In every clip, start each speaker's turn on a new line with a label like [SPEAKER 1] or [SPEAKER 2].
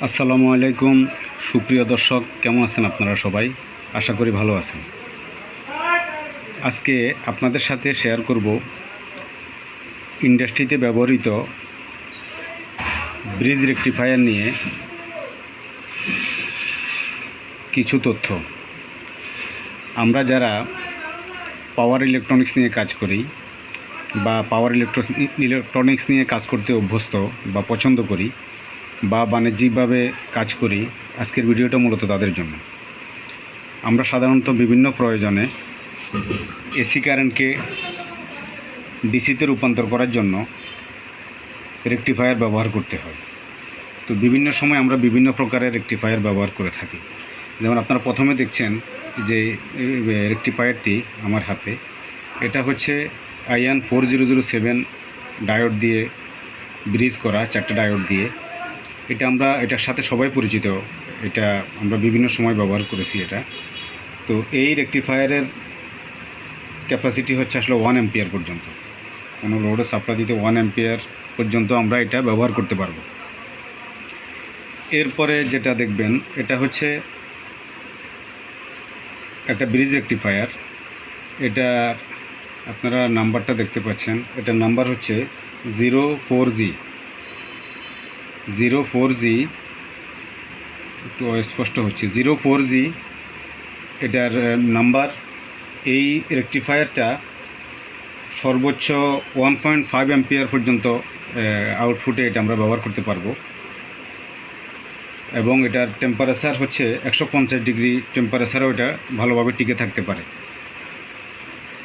[SPEAKER 1] আসসালামু আলাইকুম সুপ্রিয় দর্শক, কেমন আছেন আপনারা সবাই? আশা করি ভালো আছেন। আজকে আপনাদের সাথে শেয়ার করব ইন্ডাস্ট্রিতে ব্যবহৃত ব্রিজ রেকটিফায়ার নিয়ে কিছু তথ্য। আমরা যারা পাওয়ার ইলেকট্রনিক্স নিয়ে কাজ করি বা পাওয়ার ইলেকট্রনিক্স নিয়ে কাজ করতে অভ্যস্ত বা পছন্দ করি বা বাণিজ্যিকভাবে কাজ করি, আজকের ভিডিওটা মূলত তাদের জন্য। আমরা সাধারণত বিভিন্ন প্রয়োজনে এসি কারেন্টকে ডিসিতে রূপান্তর করার জন্য রেকটিফায়ার ব্যবহার করতে হয়। তো বিভিন্ন সময় আমরা বিভিন্ন প্রকারের রেকটিফায়ার ব্যবহার করে থাকি। যেমন আপনারা প্রথমে দেখছেন যে রেকটিফায়ারটি আমার হাতে, এটা হচ্ছে IN 4007 ডায়োড দিয়ে ব্রিজ করা, 4টে ডায়োড দিয়ে। এটার সাথে সবাই পরিচিত, এটা আমরা বিভিন্ন সময় ব্যবহার করেছি এটা। তো এই রেকটিফায়ারের ক্যাপাসিটি হচ্ছে আসলে 1 অ্যাম্পিয়ার পর্যন্ত। কোনো লোডে সাপ্লাই দিতে 1 অ্যাম্পিয়ার পর্যন্ত আমরা এটা ব্যবহার করতে পারবো। এরপরে যেটা দেখবেন, এটা হচ্ছে একটা ব্রিজ রেকটিফায়ার। এটা আপনারা নাম্বারটা দেখতে পাচ্ছেন, এটার নাম্বার হচ্ছে 04G একটু অস্পষ্ট হচ্ছে, 04G এটার নাম্বার। এই রেকটিফায়ারটা সর্বোচ্চ 1.5 অ্যাম্পিয়ার পর্যন্ত আউটপুটে এটা আমরা ব্যবহার করতে পারবো। এবং এটার টেম্পারেচার হচ্ছে 150 ডিগ্রি টেম্পারেচারও এটা ভালোভাবে টিকে থাকতে পারে।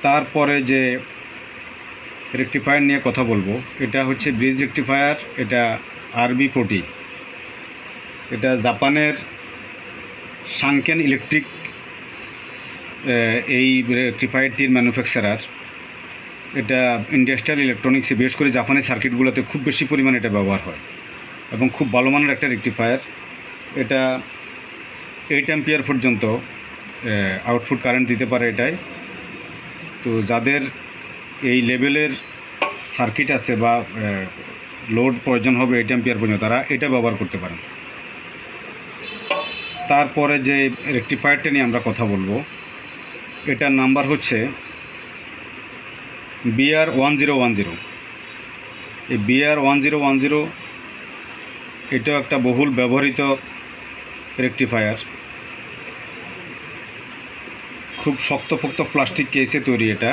[SPEAKER 1] তারপরে যে রেকটিফায়ার নিয়ে কথা বলবো, এটা হচ্ছে ব্রিজ রেকটিফায়ার। এটা RB40। এটা জাপানের সাংকেন ইলেকট্রিক এই রেকটিফায়ারটির ম্যানুফ্যাকচারার। এটা ইন্ডাস্ট্রিয়াল ইলেকট্রনিক্সে, বিশেষ করে জাপানি সার্কিটগুলোতে খুব বেশি পরিমাণে এটা ব্যবহার হয় এবং খুব ভালো মানের একটা রেকটিফায়ার। এটা 8 অ্যাম্পিয়ার পর্যন্ত আউটপুট কারেন্ট দিতে পারে এটাই। তো যাদের এই লেভেলের সার্কিট আছে বা লোড প্রয়োজন হবে 8 অ্যাম্পিয়ার পর্যন্ত, তারা এটা ব্যবহার করতে পারেন। তারপরে যে রেকটিফায়ারটা নিয়ে আমরা কথা বলবো, এটার নাম্বার হচ্ছে BR1010। এই BR1010 এটাও একটা বহুল ব্যবহৃত রেকটিফায়ার। খুব শক্তপোক্ত প্লাস্টিক কেসে তৈরি এটা।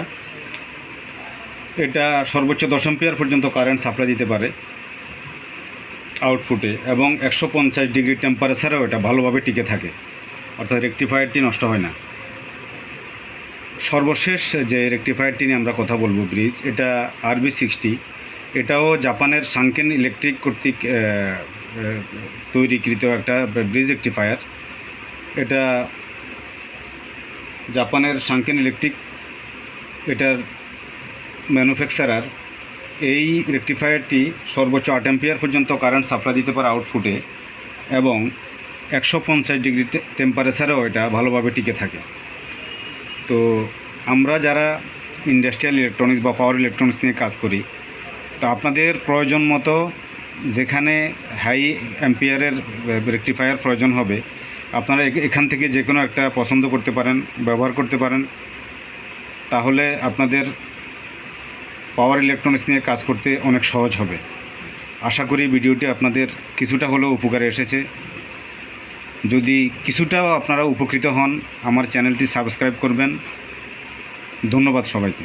[SPEAKER 1] এটা সর্বোচ্চ 10 অ্যাম্পিয়ার পর্যন্ত কারেন্ট সাপ্লাই দিতে পারে আউটপুটে, এবং 150 ডিগ্রি টেম্পারেচারেও এটা ভালোভাবে টিকে থাকে, অর্থাৎ রেকটিফায়ারটি নষ্ট হয় না। সর্বশেষ যে রেকটিফায়ারটি নিয়ে আমরা কথা বলবো ব্রিজ, এটা RB60। এটাও জাপানের সাংকেন ইলেকট্রিক কর্তৃক তৈরিকৃত একটা ব্রিজ রেকটিফায়ার। এটা জাপানের সাংকেন ইলেকট্রিক এটার ম্যানুফ্যাকচারার। এই রেকটিফায়ারটি সর্বোচ্চ 8 অ্যাম্পিয়ার পর্যন্ত কারেন্ট সাপ্লাই দিতে পারে আউটপুটে, এবং 150 ডিগ্রি টেম্পারেচারেও এটা ভালোভাবে টিকে থাকে। তো আমরা যারা ইন্ডাস্ট্রিয়াল ইলেকট্রনিক্স বা পাওয়ার ইলেকট্রনিক্স নিয়ে কাজ করি, তো আপনাদের প্রয়োজন মতো যেখানে হাই অ্যাম্পিয়ারের রেকটিফায়ার প্রয়োজন হবে, আপনারা এখান থেকে যে কোনো একটা পছন্দ করতে পারেন, ব্যবহার করতে পারেন। তাহলে আপনাদের পাওয়ার ইলেকট্রনিক্স নিয়ে কাজ করতে অনেক সহজ হবে। আশা করি ভিডিওটি আপনাদের কিছুটা হলেও উপকারে এসেছে। যদি কিছুটাও আপনারা উপকৃত হন, আমার চ্যানেলটি সাবস্ক্রাইব করবেন। ধন্যবাদ সবাইকে।